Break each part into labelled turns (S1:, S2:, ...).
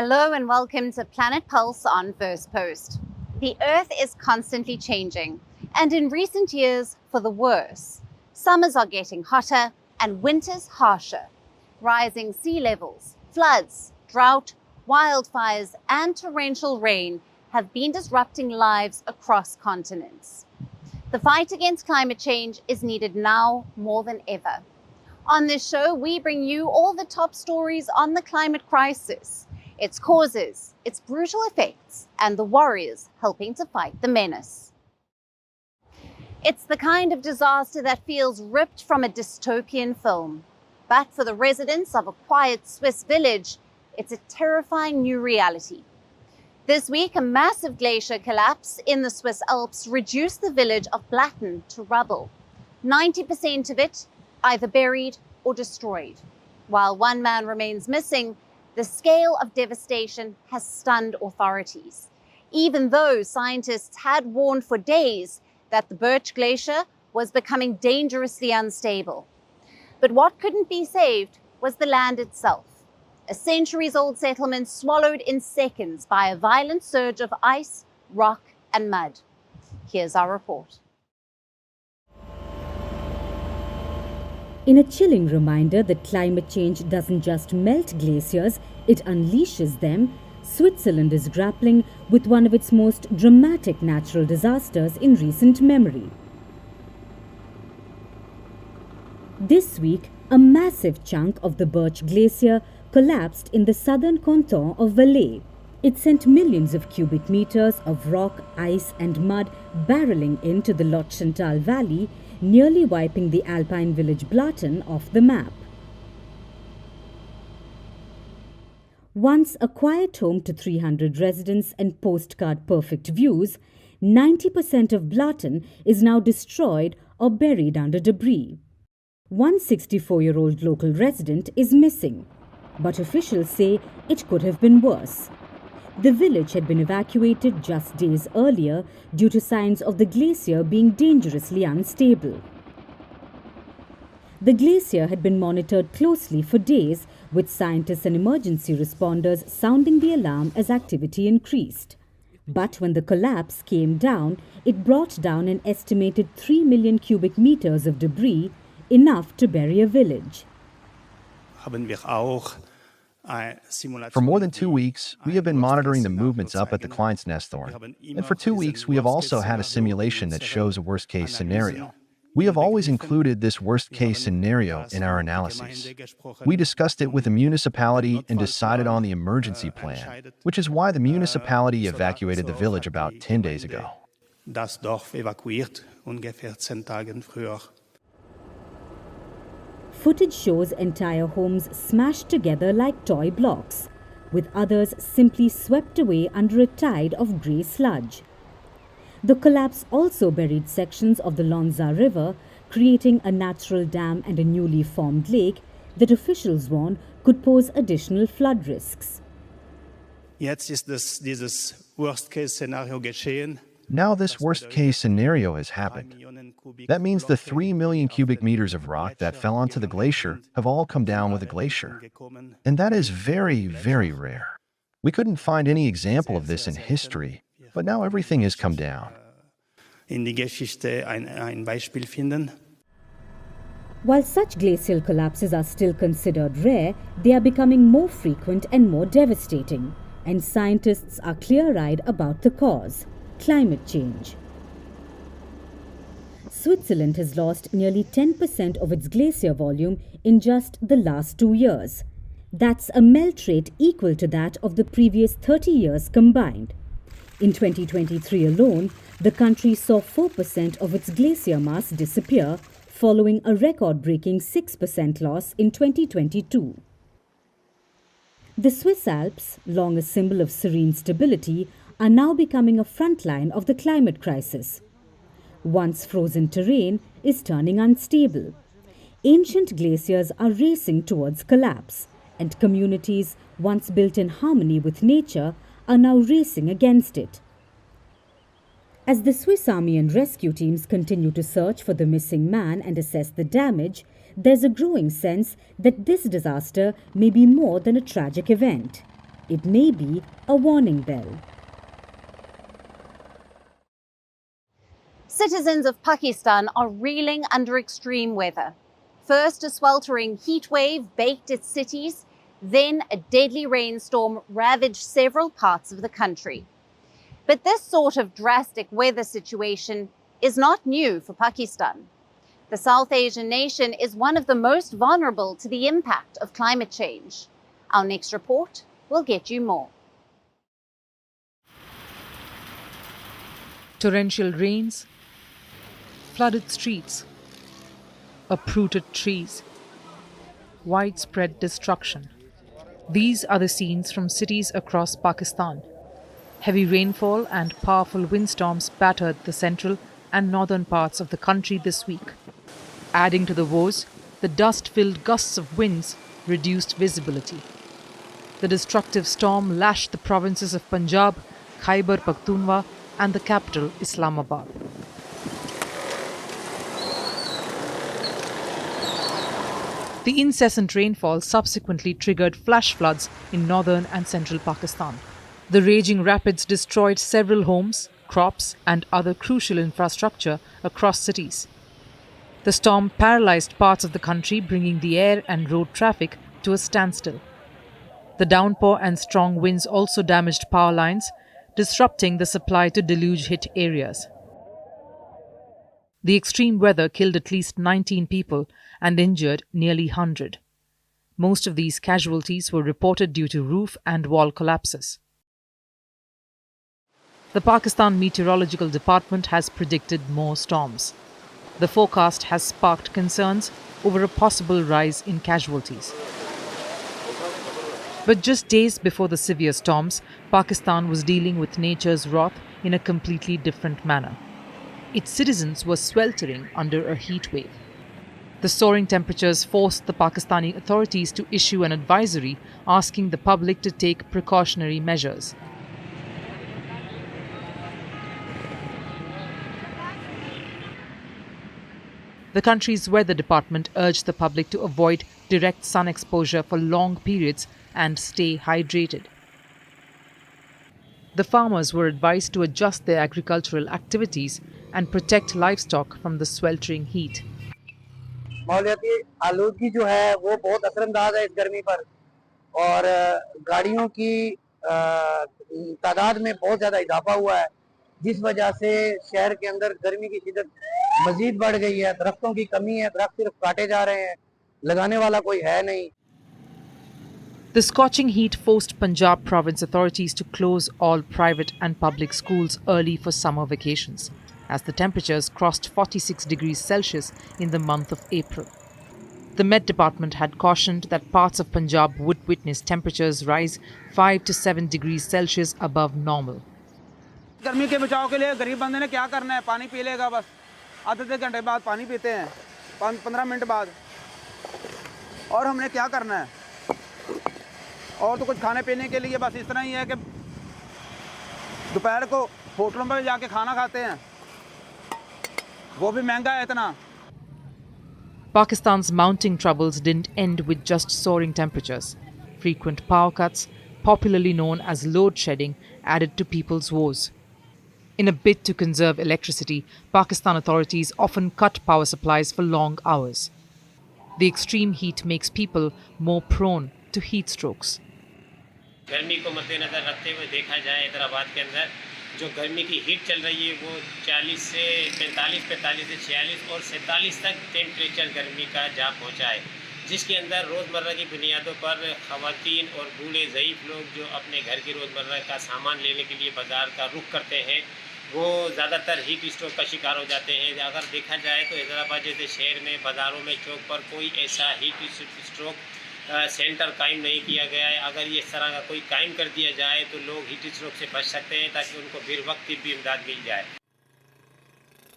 S1: Hello and welcome to Planet Pulse on Firstpost. The Earth is constantly changing, and in recent years, for the worse. Summers are getting hotter and winters harsher. Rising sea levels, floods, drought, wildfires, and torrential rain have been disrupting lives across continents. The fight against climate change is needed now more than ever. On this show, we bring you all the top stories on the climate crisis, its causes, its brutal effects, and the warriors helping to fight the menace. It's the kind of disaster that feels ripped from a dystopian film. But for the residents of a quiet Swiss village, it's a terrifying new reality. This week, a massive glacier collapse in the Swiss Alps reduced the village of Blatten to rubble. 90% of it either buried or destroyed. While one man remains missing, the scale of devastation has stunned authorities, even though scientists had warned for days that the Birch Glacier was becoming dangerously unstable. But what couldn't be saved was the land itself, a centuries-old settlement swallowed in seconds by a violent surge of ice, rock, and mud. Here's our report.
S2: In a chilling reminder that climate change doesn't just melt glaciers, it unleashes them, Switzerland is grappling with one of its most dramatic natural disasters in recent memory. This week, a massive chunk of the Birch Glacier collapsed in the southern canton of Valais. It sent millions of cubic meters of rock, ice and mud barreling into the Lot Chantal Valley, nearly wiping the Alpine village Blatten off the map. Once a quiet home to 300 residents and postcard-perfect views, 90% of Blatten is now destroyed or buried under debris. One 64-year-old local resident is missing, but officials say it could have been worse. The village had been evacuated just days earlier due to signs of the glacier being dangerously unstable. The glacier had been monitored closely for days, with scientists and emergency responders sounding the alarm as activity increased. But when the collapse came down, it brought down an estimated 3 million cubic meters of debris, enough to bury a village.
S3: For more than 2 weeks, we have been monitoring the movements up at the Kleinsnesthorn. And for 2 weeks, we have also had a simulation that shows a worst-case scenario. We have always included this worst-case scenario in our analyses. We discussed it with the municipality and decided on the emergency plan, which is why the municipality evacuated the village about 10 days ago.
S2: Footage shows entire homes smashed together like toy blocks, with others simply swept away under a tide of grey sludge. The collapse also buried sections of the Lonza River, creating a natural dam and a newly formed lake that officials warn could pose additional flood risks.
S3: Now this worst-case scenario has happened. That means the 3 million cubic meters of rock that fell onto the glacier have all come down with the glacier. And that is very, very rare. We couldn't find any example of this in history, but now everything has come down.
S2: While such glacial collapses are still considered rare, they are becoming more frequent and more devastating, and scientists are clear-eyed about the cause: climate change. Switzerland has lost nearly 10% of its glacier volume in just the last 2 years. That's a melt rate equal to that of the previous 30 years combined. In 2023 alone, the country saw 4% of its glacier mass disappear, following a record-breaking 6% loss in 2022. The Swiss Alps, long a symbol of serene stability, are now becoming a front line of the climate crisis. Once frozen terrain is turning unstable. Ancient glaciers are racing towards collapse, and communities once built in harmony with nature are now racing against it. As the Swiss Army and rescue teams continue to search for the missing man and assess the damage, there's a growing sense that this disaster may be more than a tragic event. It may be a warning bell.
S1: Citizens of Pakistan are reeling under extreme weather. First, a sweltering heat wave baked its cities, then a deadly rainstorm ravaged several parts of the country. But this sort of drastic weather situation is not new for Pakistan. The South Asian nation is one of the most vulnerable to the impact of climate change. Our next report will get you more.
S4: Torrential rains, flooded streets, uprooted trees, widespread destruction. These are the scenes from cities across Pakistan. Heavy rainfall and powerful windstorms battered the central and northern parts of the country this week. Adding to the woes, the dust-filled gusts of winds reduced visibility. The destructive storm lashed the provinces of Punjab, Khyber Pakhtunkhwa, and the capital, Islamabad. The incessant rainfall subsequently triggered flash floods in northern and central Pakistan. The raging rapids destroyed several homes, crops, and other crucial infrastructure across cities. The storm paralyzed parts of the country, bringing the air and road traffic to a standstill. The downpour and strong winds also damaged power lines, disrupting the supply to deluge-hit areas. The extreme weather killed at least 19 people and injured nearly 100. Most of these casualties were reported due to roof and wall collapses. The Pakistan Meteorological Department has predicted more storms. The forecast has sparked concerns over a possible rise in casualties. But just days before the severe storms, Pakistan was dealing with nature's wrath in a completely different manner. Its citizens were sweltering under a heat wave. The soaring temperatures forced the Pakistani authorities to issue an advisory asking the public to take precautionary measures. The country's weather department urged the public to avoid direct sun exposure for long periods and stay hydrated. The farmers were advised to adjust their agricultural activities and protect livestock from the sweltering heat.
S5: माहौलियाती आलूदगी जो है वो बहुत असरअंदाज है इस गर्मी पर और गाड़ियों की तादाद में बहुत ज़्यादा इजाफा हुआ है जिस वजह से शहर के अंदर गर्मी की शिद्दत मजीद बढ़ गई है। दरख्तों की कमी है, दरख्त सिर्फ काटे जा रहे हैं, लगाने वाला कोई है नहीं।
S4: The scorching heat forced Punjab province authorities to close all private and public schools early for summer vacations, as the temperatures crossed 46 degrees Celsius in the month of April. The Met Department had cautioned that parts of Punjab would witness temperatures rise 5 to 7 degrees Celsius above normal.
S6: गर्मी के बचाव के लिए गरीब बंदे ने क्या करना है, पानी पी लेगा बस। आधे घंटे बाद पानी पीते हैं, 15 मिनट बाद। और हमने क्या करना है? और तो कुछ खाने पीने के लिए बस इस तरह ही है कि दोपहर को होटलों में जाके खाना खाते हैं, वो भी महंगा है इतना।
S4: Pakistan's mounting troubles didn't end with just soaring temperatures. Frequent power cuts, popularly known as load shedding, added to people's woes. In a bid to conserve electricity, Pakistan authorities often cut power supplies for long hours. The extreme heat makes people more prone to heat strokes.
S7: गर्मी को मद्देनज़र रखते हुए देखा जाए हैदराबाद के अंदर जो गर्मी की हीट चल रही है वो 40 से 45, 45 से 46 और 47 तक टेम्परेचर गर्मी का जा पहुंचा है, जिसके अंदर रोज़मर्रा की बुनियादों पर ख़वातीन और बूढ़े ज़ईफ़ लोग जो अपने घर की रोज़मर्रा का सामान लेने के लिए बाज़ार का रुख करते हैं वो ज़्यादातर हीट स्ट्रोक का शिकार हो जाते हैं। अगर देखा जाए तो हैदराबाद जैसे शहर में बाज़ारों में चौक पर कोई ऐसा हीट स्ट्रोक सेंटर कायम नहीं किया गया है। अगर ये इस तरह का कोई कायम कर दिया जाए तो लोग हीट स्ट्रोक से बच सकते हैं ताकि उनको फिर वक्त भी इमदाद मिल जाए।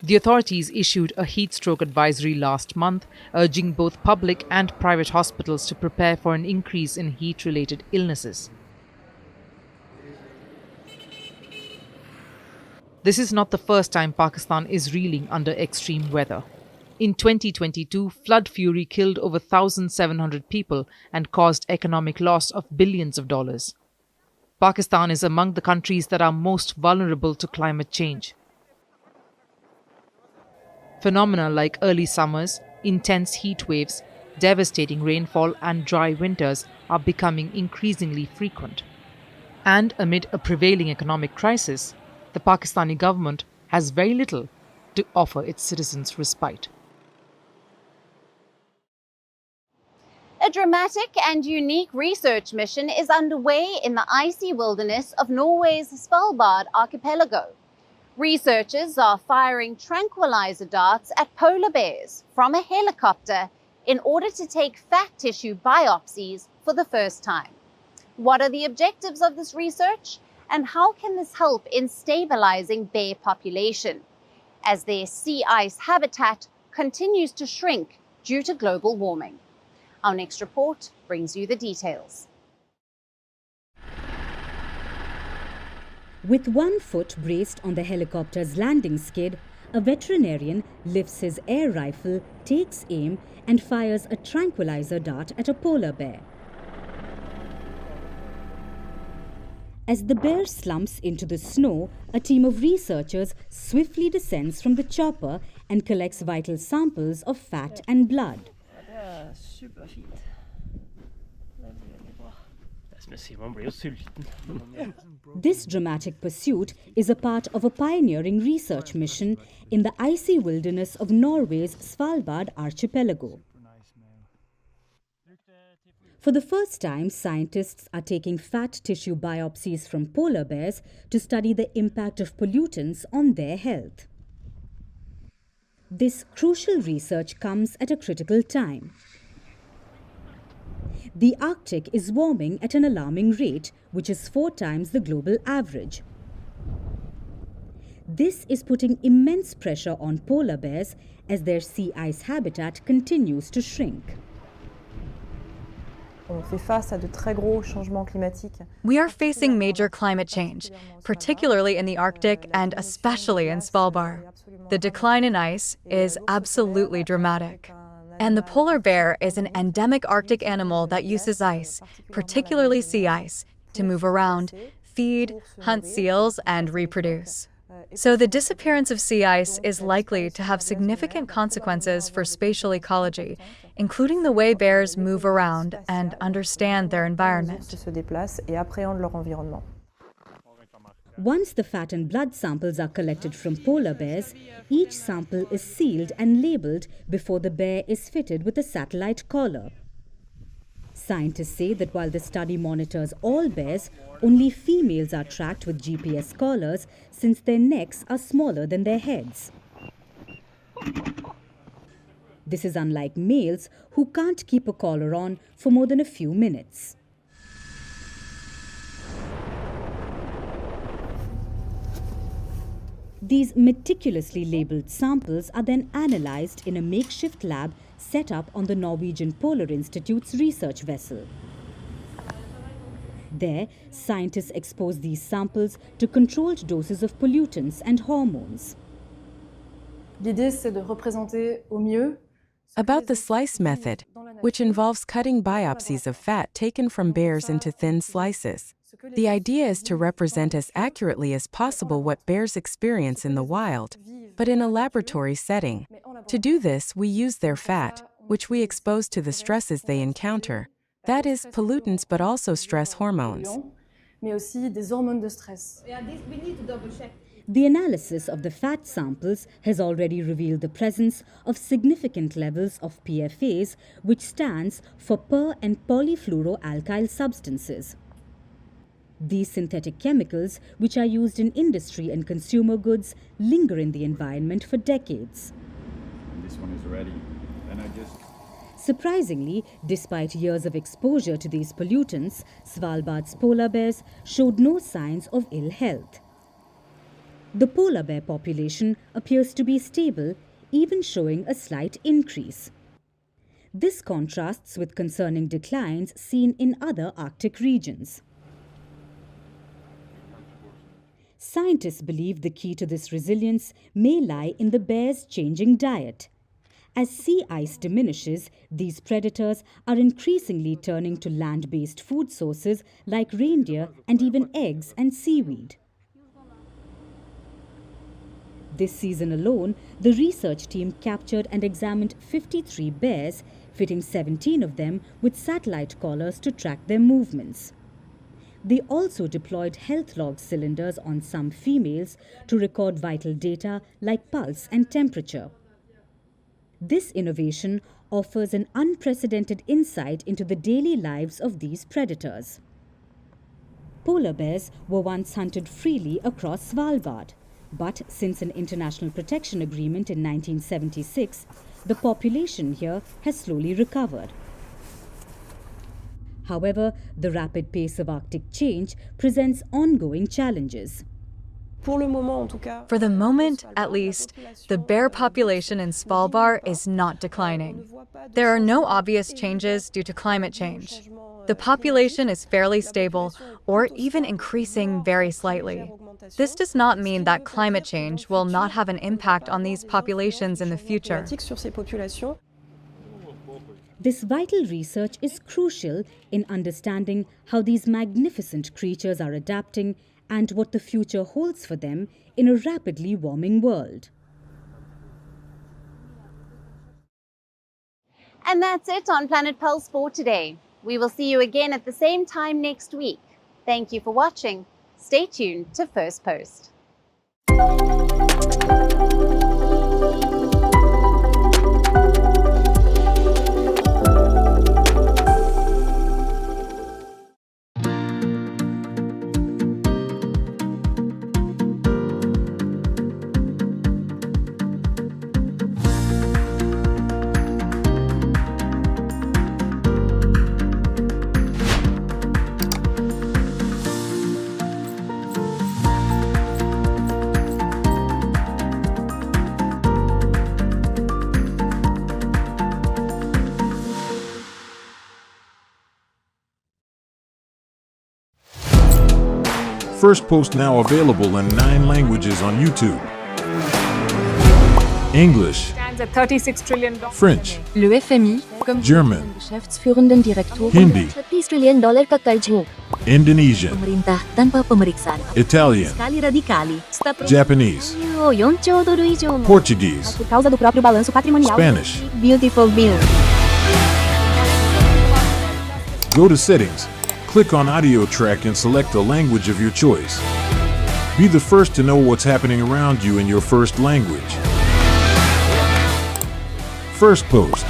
S4: The authorities issued a heat stroke advisory last month, urging both public and private hospitals to prepare for an increase in heat-related illnesses. This is not the first time Pakistan is reeling under extreme weather. In 2022, flood fury killed over 1,700 people and caused economic loss of billions of dollars. Pakistan is among the countries that are most vulnerable to climate change. Phenomena like early summers, intense heat waves, devastating rainfall, and dry winters are becoming increasingly frequent. And amid a prevailing economic crisis, the Pakistani government has very little to offer its citizens respite.
S1: A dramatic and unique research mission is underway in the icy wilderness of Norway's Svalbard archipelago. Researchers are firing tranquilizer darts at polar bears from a helicopter in order to take fat tissue biopsies for the first time. What are the objectives of this research, and how can this help in stabilizing bear population as their sea ice habitat continues to shrink due to global warming? Our next report brings you the details.
S2: With one foot braced on the helicopter's landing skid, a veterinarian lifts his air rifle, takes aim, and fires a tranquilizer dart at a polar bear. As the bear slumps into the snow, a team of researchers swiftly descends from the chopper and collects vital samples of fat and blood. This dramatic pursuit is a part of a pioneering research mission in the icy wilderness of Norway's Svalbard archipelago. For the first time, scientists are taking fat tissue biopsies from polar bears to study the impact of pollutants on their health. This crucial research comes at a critical time. The Arctic is warming at an alarming rate, which is 4 times the global average. This is putting immense pressure on polar bears as their sea ice habitat continues to shrink.
S8: We are facing major climate change, particularly in the Arctic and especially in Svalbard. The decline in ice is absolutely dramatic. And the polar bear is an endemic Arctic animal that uses ice, particularly sea ice, to move around, feed, hunt seals, and reproduce. So the disappearance of sea ice is likely to have significant consequences for spatial ecology, including the way bears move around and understand their environment.
S2: Once the fat and blood samples are collected from polar bears, each sample is sealed and labeled before the bear is fitted with a satellite collar. Scientists say that while the study monitors all bears, only females are tracked with GPS collars since their necks are smaller than their heads. This is unlike males who can't keep a collar on for more than a few minutes. These meticulously labeled samples are then analyzed in a makeshift lab set up on the Norwegian Polar Institute's research vessel. There, scientists expose these samples to controlled doses of pollutants and hormones.
S9: About the slice method, which involves cutting biopsies of fat taken from bears into thin slices. The idea is to represent as accurately as possible what bears experience in the wild, but in a laboratory setting. To do this, we use their fat, which we expose to the stresses they encounter. That is, pollutants but also stress hormones.
S2: The analysis of the fat samples has already revealed the presence of significant levels of PFAs, which stands for per- and polyfluoroalkyl substances. These synthetic chemicals, which are used in industry and consumer goods, linger in the environment for decades.
S10: This one is ready. And
S2: Surprisingly, despite years of exposure to these pollutants, Svalbard's polar bears showed no signs of ill health. The polar bear population appears to be stable, even showing a slight increase. This contrasts with concerning declines seen in other Arctic regions. Scientists believe the key to this resilience may lie in the bear's changing diet. As sea ice diminishes, these predators are increasingly turning to land-based food sources like reindeer and even eggs and seaweed. This season alone, the research team captured and examined 53 bears, fitting 17 of them with satellite collars to track their movements. They also deployed health log cylinders on some females to record vital data like pulse and temperature. This innovation offers an unprecedented insight into the daily lives of these predators. Polar bears were once hunted freely across Svalbard, but since an international protection agreement in 1976, the population here has slowly recovered. However, the rapid pace of Arctic change presents ongoing challenges.
S8: For the moment, at least, the bear population in Svalbard is not declining. There are no obvious changes due to climate change. The population is fairly stable or even increasing very slightly. This does not mean that climate change will not have an impact on these populations in the future.
S2: This vital research is crucial in understanding how these magnificent creatures are adapting and what the future holds for them in a rapidly warming world.
S1: And that's it on Planet Pulse for today. We will see you again at the same time next week. Thank you for watching. Stay tuned to Firstpost.
S11: Firstpost now available in 9 languages on YouTube. English,
S4: Stands at $36 trillion.
S11: French,
S12: Le FMI, comme
S11: German,
S12: Geschäftsführenden Direktor,
S11: Hindi,
S12: $30 trillion ka karjo.
S11: Indonesian,
S12: Pemerintah tanpa pemeriksaan.
S11: Italian,
S12: Skali radikali.
S11: Japanese,
S12: 4 兆ドル以上も
S11: Portuguese,
S12: por causa do próprio balanço patrimonial.
S11: Spanish.
S12: Beautiful bill.
S11: Go to Settings, click on Audio Track and select a language of your choice. Be the first to know what's happening around you in your first language. Firstpost.